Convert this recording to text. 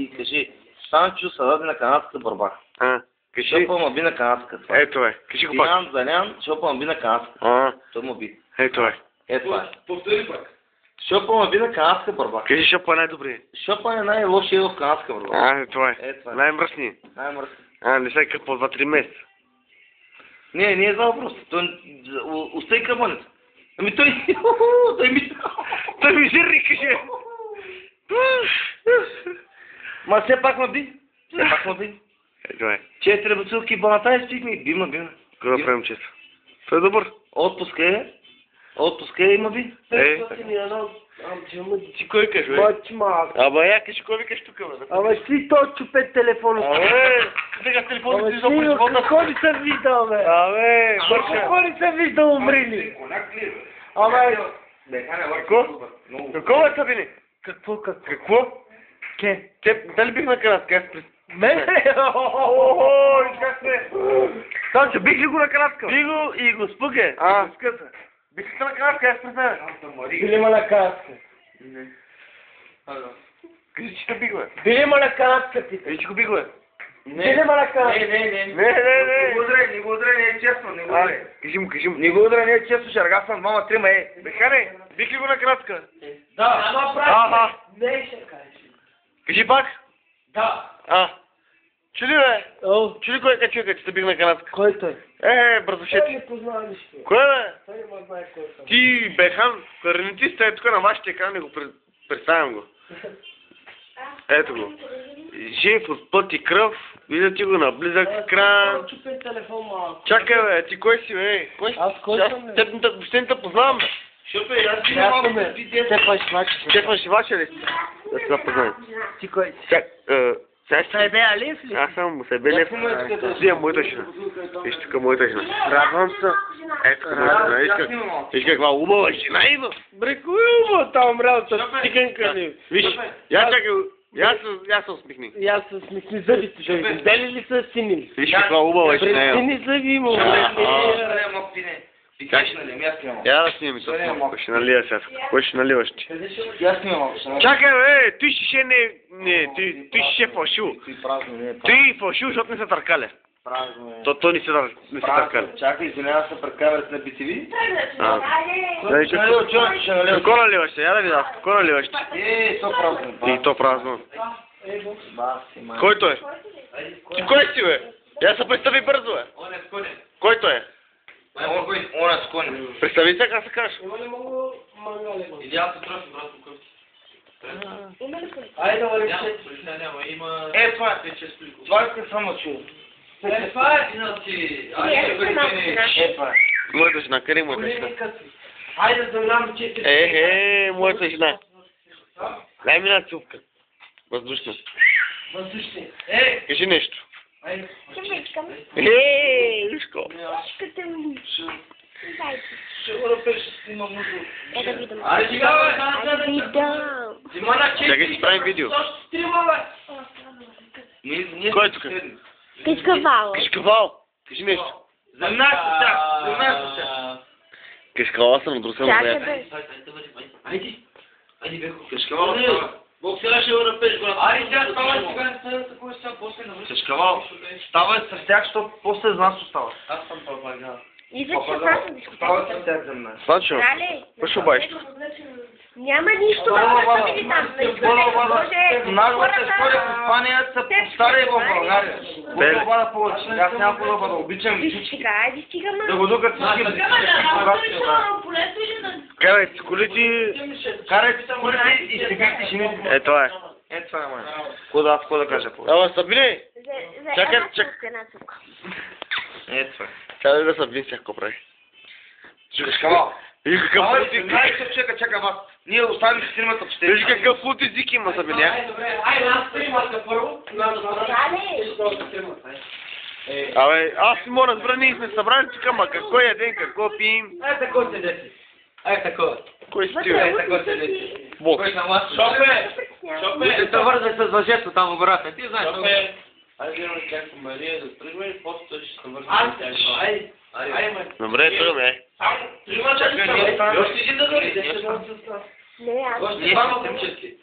и кажи, Санчо Садади на канадската борба. Кажи. Шопа му би на канадска. Ето е. Кажи го пак. Диан Занян, шопа му би на канадска. Той му би. Ето е. Ето е. Повтори пак. Шопа му би на канадска борба. Кажи Шопа е най-добри. Шопа е най-лошия в канадска борба. Ето е. Ето е. Най-мръсни. Най-мръсни. Не се къпа 2-3 месеца. Не е за въпрос. Остай къмането. Ами той ми жирни, кажи. Ма все пак ма би. Все пак ма би. Ето е. 4 бутилки баната и спихме. Бима. Какво да правим често? Той е добър. Отпуска е има би. Ти кой кажеш, бе? Бач малко. Ама я кажи, кой викаш тук, бе? Ама си то чупе телефона. Сега телефона Ама ти си, за производна. какво ли съм виждал, бе? Какво ли съм виждал умрели? Ама, Какво е, Сабини? какво? Ке? Дали бих на канадска? Аз през... Мене? Как се? Санчо, бих ли го на канадска? Би го и го спуке. Бих ли на канадска? Аз през мен. Били ма на канадска. Кажи, че те бих, бе. Били ма на канадска, пита. Кажи, че го бих, бе. Били ма на канадска. Не го удрай, не е честно, не го удрай. Кажи му. Не го удрай, не е честно, ще ръгасвам 2-3, Бехане, бих ли го на канадска? Да. Ама прави. Не ще кажеш. Кажи пак. Да. Чули, бе? Чули кой е човека, че те бих на канадска? Кой той? Бързо Той шети. не познава нищо. Кой, бе? Той не знае кой съм. Ти, Бехан, каранитиста е тук на вашите екрани, го представям го. Ето го. Жив от път и кръв, виждате го на близък екран. Чупен телефон малко. Чакай, бе, ти кой си, бе? Аз кой съм, бе? Теб въобще не те познавам, бе. Шопе, аз ти Аз съм, малко бе. Стефан Швачев. Стефан Шивача ли си? Да се познавам. Ти кой си? Сега ще... Сайбе Алиев ли? Аз съм Себелев. Взимам моята жена. Виж тук моята жена. Радвам се. Ето моята жена. Виж каква убава жена има. Бре, кой е убава там, умрял с тиканка ли? Виж, я чакай, я се усмихни. И аз се смихни зъбите, да ви дели ли са сини? Виж каква убава жена има. Сини зъби има, Я да снимем с малко, ще налия сега. Кой ще наливаш ти? Я снимам малко. Чакай, бе, ти ще ти ще фалшил. Ти фалшил, защото не се търкаля. То не се търкаля. Чакай, извинявам се пред камерата на BTV. Какво наливаш се? Я да видя, какво наливаш ти? То празно. И то празно. Който е? Ти кой си, бе? Я се представи бързо, бе. Който е? Он е с кони. Представи се, как се кажеш. Има ли много мангале? Идеалното трошно, брат, покъвки. Айде, да вали. Няма, има... Това иска само чу. Това е, иначе... Моята жена, къде е моята жена? Айде да знам, че... Моята жена. Дай ми една чупка. Въздушна. Въздушни. Кажи нещо. Чувачкам. Лишко. Чувачката ми. Дайте. Ще го напиш, ще има много. Да видим. Айде сега, бе! Да видам. Чакай, ще правим видео. Кой е тук? Качкавал. Кашкавал. Кажи нещо. За нас се Кашкавал съм, друг съм. Чакай да... Айде бехо. Кашкавал. Бог сега ще го напиш, брат. Айде сега, ставай сега, после навърши. Кашкавал. Ставай с тях, защото после за нас остава. Аз съм папага. И за че съм Ставай дискотека. с тях за мен. Санчо, Дали? какво ще обадиш? Няма нищо да бъде там. На дискотека може... Наглата история в Испания са повтаря и в България. Много бада повече. Аз няма какво да бъда. Обичам всички. Айде стига, ма. Да го докат всички. Карайте с колите. Карайте се колите и стигайте жените. Е, това е. Е, това е май. Какво да кажа повече? Ама Сабине, чакай. Е, това е. Чакай да Сабин всяко прави. Кашкавал. Виж какъв Ай, фут език. чакай вас. Ние оставим стримата в Виж какъв фут език има Сабине. Айде, аз стримата първо. Абе, аз си мога да разбера, ние сме събрали тук, ама какво ядем, какво пием. Айде тако се деси. Айде тако. Кой си ти, бе? Тако се деси. Бог. Кой на вас? Шопе! Шопе! Се вързах с въжето там обратно. Ти знаеш. Шопе! Айде имаме някаква Мария да тръгва и после ще се вързах. Айде! Айде! Добре, тръгваме. Чакай, ние ще си да дори. Не, аз... Още двама момчетки.